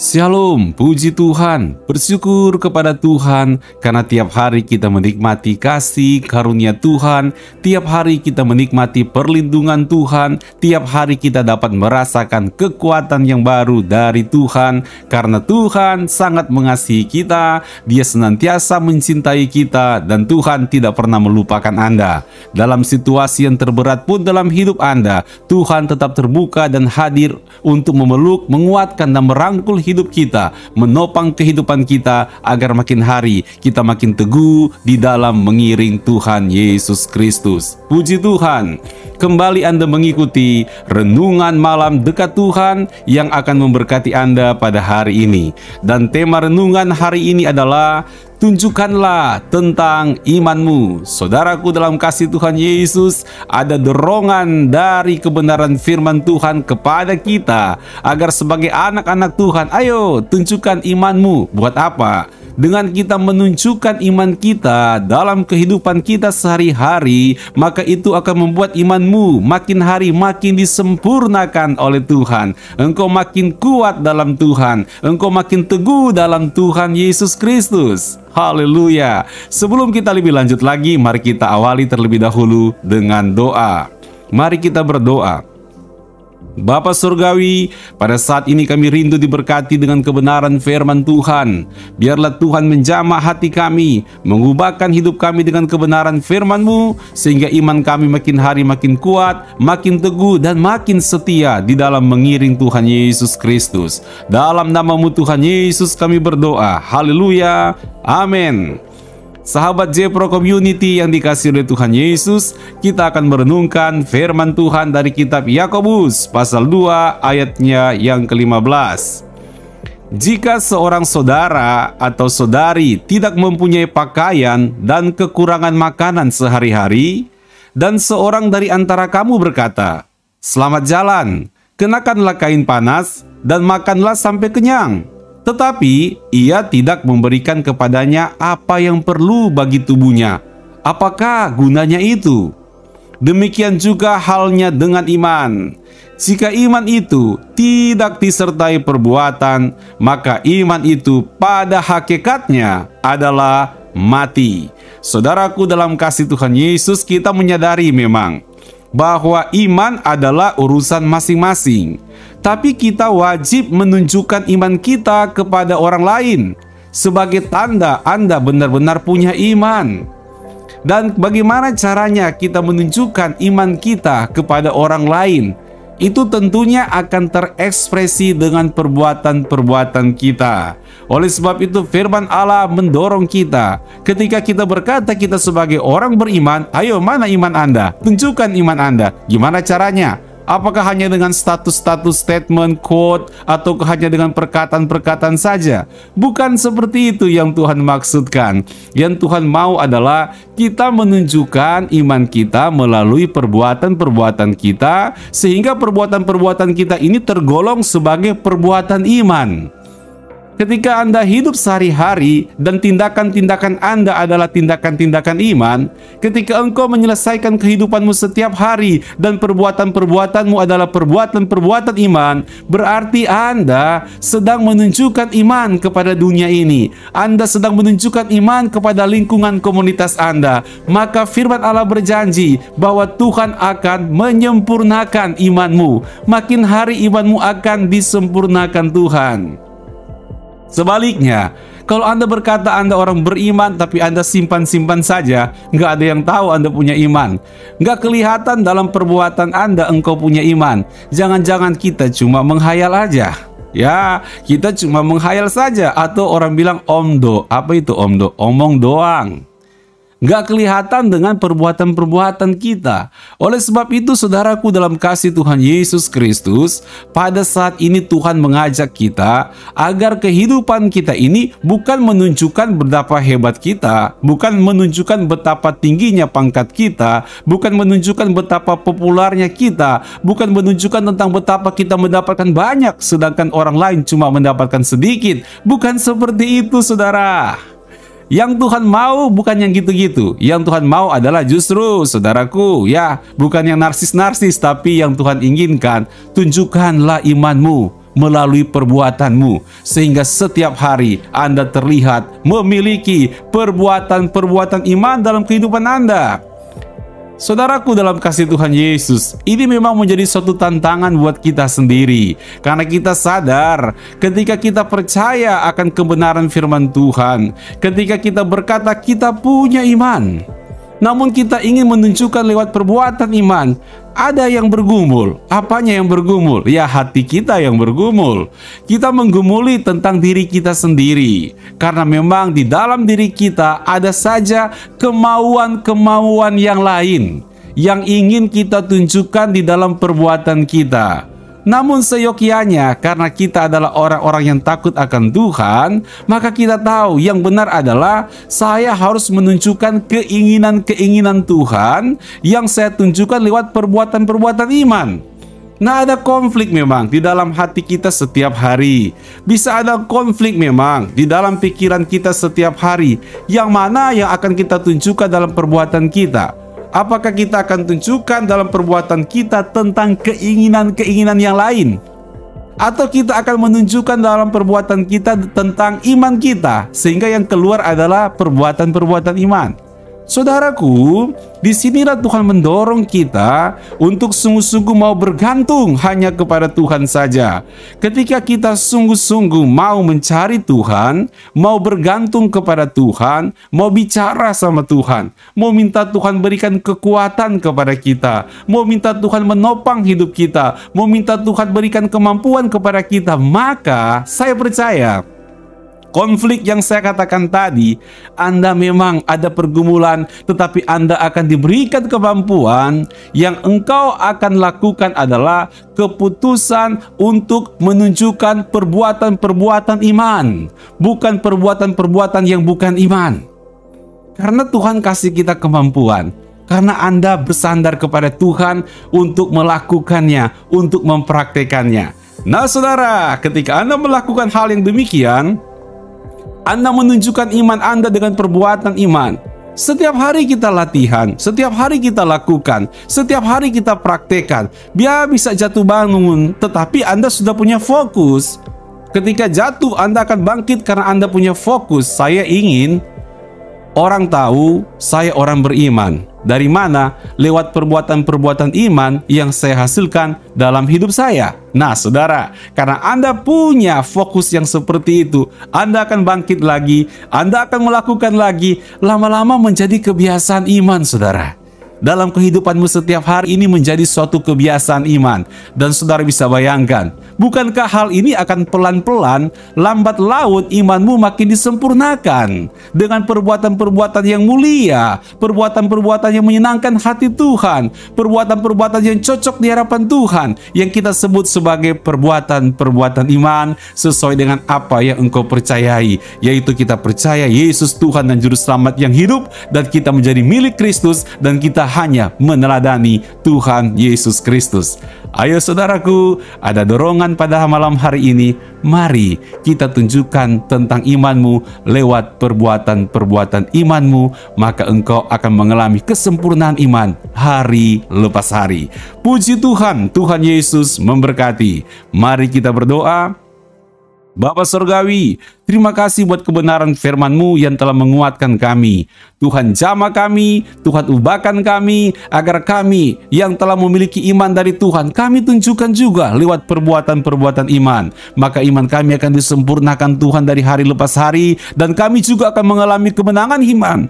Shalom, puji Tuhan, bersyukur kepada Tuhan karena tiap hari kita menikmati kasih karunia Tuhan, tiap hari kita menikmati perlindungan Tuhan, tiap hari kita dapat merasakan kekuatan yang baru dari Tuhan karena Tuhan sangat mengasihi kita, Dia senantiasa mencintai kita dan Tuhan tidak pernah melupakan Anda. Dalam situasi yang terberat pun dalam hidup Anda, Tuhan tetap terbuka dan hadir untuk memeluk, menguatkan dan merangkul hidup kita, menopang kehidupan kita agar makin hari kita makin teguh di dalam mengiring Tuhan Yesus Kristus. Puji Tuhan, kembali Anda mengikuti renungan malam dekat Tuhan yang akan memberkati Anda pada hari ini. Dan tema renungan hari ini adalah tunjukkanlah tentang imanmu. Saudaraku dalam kasih Tuhan Yesus, ada dorongan dari kebenaran firman Tuhan kepada kita agar sebagai anak-anak Tuhan, ayo tunjukkan imanmu. Buat apa? Dengan kita menunjukkan iman kita dalam kehidupan kita sehari-hari, maka itu akan membuat imanmu makin hari makin disempurnakan oleh Tuhan. Engkau makin kuat dalam Tuhan, engkau makin teguh dalam Tuhan Yesus Kristus. Haleluya. Sebelum kita lebih lanjut lagi, mari kita awali terlebih dahulu dengan doa. Mari kita berdoa. Bapa Surgawi, pada saat ini kami rindu diberkati dengan kebenaran firman Tuhan. Biarlah Tuhan menjamah hati kami, mengubahkan hidup kami dengan kebenaran firman-Mu, sehingga iman kami makin hari makin kuat, makin teguh, dan makin setia di dalam mengiring Tuhan Yesus Kristus. Dalam nama-Mu Tuhan Yesus kami berdoa. Haleluya. Amin. Sahabat J-Pro Community yang dikasihi oleh Tuhan Yesus, kita akan merenungkan firman Tuhan dari kitab Yakobus pasal 2 ayatnya yang ke-15. Jika seorang saudara atau saudari tidak mempunyai pakaian dan kekurangan makanan sehari-hari, dan seorang dari antara kamu berkata, "Selamat jalan, kenakanlah kain panas dan makanlah sampai kenyang," tetapi ia tidak memberikan kepadanya apa yang perlu bagi tubuhnya, apakah gunanya itu? Demikian juga halnya dengan iman. Jika iman itu tidak disertai perbuatan, maka iman itu pada hakikatnya adalah mati. Saudaraku dalam kasih Tuhan Yesus, kita menyadari memang bahwa iman adalah urusan masing-masing. Tapi kita wajib menunjukkan iman kita kepada orang lain sebagai tanda Anda benar-benar punya iman. Dan bagaimana caranya kita menunjukkan iman kita kepada orang lain? Itu tentunya akan terekspresi dengan perbuatan-perbuatan kita. Oleh sebab itu firman Allah mendorong kita. Ketika kita berkata kita sebagai orang beriman, ayo mana iman Anda? Tunjukkan iman Anda. Gimana caranya? Apakah hanya dengan status-status statement, quote, atau hanya dengan perkataan-perkataan saja? Bukan seperti itu yang Tuhan maksudkan. Yang Tuhan mau adalah kita menunjukkan iman kita melalui perbuatan-perbuatan kita, sehingga perbuatan-perbuatan kita ini tergolong sebagai perbuatan iman. Ketika Anda hidup sehari-hari dan tindakan-tindakan Anda adalah tindakan-tindakan iman, ketika engkau menyelesaikan kehidupanmu setiap hari dan perbuatan-perbuatanmu adalah perbuatan-perbuatan iman, berarti Anda sedang menunjukkan iman kepada dunia ini. Anda sedang menunjukkan iman kepada lingkungan komunitas Anda. Maka firman Allah berjanji bahwa Tuhan akan menyempurnakan imanmu. Makin hari imanmu akan disempurnakan Tuhan. Sebaliknya, kalau Anda berkata Anda orang beriman tapi Anda simpan-simpan saja, nggak ada yang tahu Anda punya iman. Nggak kelihatan dalam perbuatan Anda engkau punya iman. Jangan-jangan kita cuma menghayal aja. Ya, kita cuma menghayal saja. Atau orang bilang omdo. Apa itu omdo? Omong doang. Nggak kelihatan dengan perbuatan-perbuatan kita. Oleh sebab itu, saudaraku dalam kasih Tuhan Yesus Kristus, pada saat ini Tuhan mengajak kita agar kehidupan kita ini bukan menunjukkan betapa hebat kita, bukan menunjukkan betapa tingginya pangkat kita, bukan menunjukkan betapa populernya kita, bukan menunjukkan tentang betapa kita mendapatkan banyak, sedangkan orang lain cuma mendapatkan sedikit. Bukan seperti itu, saudara. Yang Tuhan mau bukan yang gitu-gitu. Yang Tuhan mau adalah justru, saudaraku, ya, bukan yang narsis-narsis, tapi yang Tuhan inginkan, tunjukkanlah imanmu. melalui perbuatanmu, sehingga setiap hari Anda terlihat memiliki perbuatan-perbuatan iman dalam kehidupan Anda. Saudaraku dalam kasih Tuhan Yesus, ini memang menjadi suatu tantangan buat kita sendiri. Karena kita sadar ketika kita percaya akan kebenaran firman Tuhan, ketika kita berkata kita punya iman, namun kita ingin menunjukkan lewat perbuatan iman, ada yang bergumul. Apanya yang bergumul? Ya, hati kita yang bergumul. Kita menggumuli tentang diri kita sendiri. Karena memang di dalam diri kita ada saja kemauan-kemauan yang lain yang ingin kita tunjukkan di dalam perbuatan kita. Namun seyogyanya, karena kita adalah orang-orang yang takut akan Tuhan, maka kita tahu yang benar adalah saya harus menunjukkan keinginan-keinginan Tuhan yang saya tunjukkan lewat perbuatan-perbuatan iman. Nah, ada konflik memang di dalam hati kita setiap hari. Bisa ada konflik memang di dalam pikiran kita setiap hari. Yang mana yang akan kita tunjukkan dalam perbuatan kita? Apakah kita akan tunjukkan dalam perbuatan kita tentang keinginan-keinginan yang lain? Atau kita akan menunjukkan dalam perbuatan kita tentang iman kita, sehingga yang keluar adalah perbuatan-perbuatan iman? Saudaraku, disinilah Tuhan mendorong kita untuk sungguh-sungguh mau bergantung hanya kepada Tuhan saja. Ketika kita sungguh-sungguh mau mencari Tuhan, mau bergantung kepada Tuhan, mau bicara sama Tuhan, mau minta Tuhan berikan kekuatan kepada kita, mau minta Tuhan menopang hidup kita, mau minta Tuhan berikan kemampuan kepada kita, maka saya percaya konflik yang saya katakan tadi, Anda memang ada pergumulan, tetapi Anda akan diberikan kemampuan. Yang engkau akan lakukan adalah keputusan untuk menunjukkan perbuatan-perbuatan iman, bukan perbuatan-perbuatan yang bukan iman. Karena Tuhan kasih kita kemampuan, karena Anda bersandar kepada Tuhan untuk melakukannya, untuk mempraktekannya. Nah saudara, ketika Anda melakukan hal yang demikian, Anda menunjukkan iman Anda dengan perbuatan iman. Setiap hari kita latihan, setiap hari kita lakukan, setiap hari kita praktekkan. Biar bisa jatuh bangun, tetapi Anda sudah punya fokus. Ketika jatuh, Anda akan bangkit karena Anda punya fokus. Saya ingin orang tahu saya orang beriman. Dari mana? Lewat perbuatan-perbuatan iman yang saya hasilkan dalam hidup saya. Nah saudara, karena Anda punya fokus yang seperti itu, Anda akan bangkit lagi, Anda akan melakukan lagi, lama-lama menjadi kebiasaan iman saudara. Dalam kehidupanmu setiap hari ini menjadi suatu kebiasaan iman. Dan saudara bisa bayangkan, bukankah hal ini akan pelan-pelan, lambat laut imanmu makin disempurnakan dengan perbuatan-perbuatan yang mulia, perbuatan-perbuatan yang menyenangkan hati Tuhan, perbuatan-perbuatan yang cocok di hadapan Tuhan, yang kita sebut sebagai perbuatan-perbuatan iman sesuai dengan apa yang engkau percayai, yaitu kita percaya Yesus Tuhan dan Juru Selamat yang hidup, dan kita menjadi milik Kristus, dan kita hanya meneladani Tuhan Yesus Kristus. Ayo saudaraku, ada dorongan pada malam hari ini. Mari kita tunjukkan tentang imanmu lewat perbuatan-perbuatan imanmu, maka engkau akan mengalami kesempurnaan iman hari lepas hari. Puji Tuhan, Tuhan Yesus memberkati. Mari kita berdoa. Bapa Surgawi, terima kasih buat kebenaran firman-Mu yang telah menguatkan kami. Tuhan jamah kami, Tuhan ubahkan kami, agar kami yang telah memiliki iman dari Tuhan, kami tunjukkan juga lewat perbuatan-perbuatan iman. Maka iman kami akan disempurnakan Tuhan dari hari lepas hari, dan kami juga akan mengalami kemenangan iman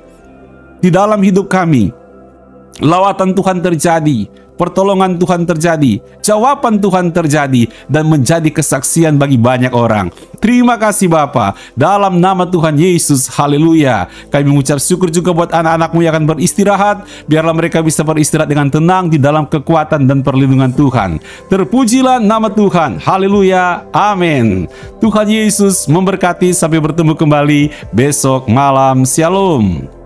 di dalam hidup kami. Lawatan Tuhan terjadi, pertolongan Tuhan terjadi, jawaban Tuhan terjadi, dan menjadi kesaksian bagi banyak orang. Terima kasih Bapa, dalam nama Tuhan Yesus, haleluya. Kami mengucap syukur juga buat anak-anak-Mu yang akan beristirahat. Biarlah mereka bisa beristirahat dengan tenang di dalam kekuatan dan perlindungan Tuhan. Terpujilah nama Tuhan, haleluya, amin. Tuhan Yesus memberkati, sampai bertemu kembali besok malam. Shalom.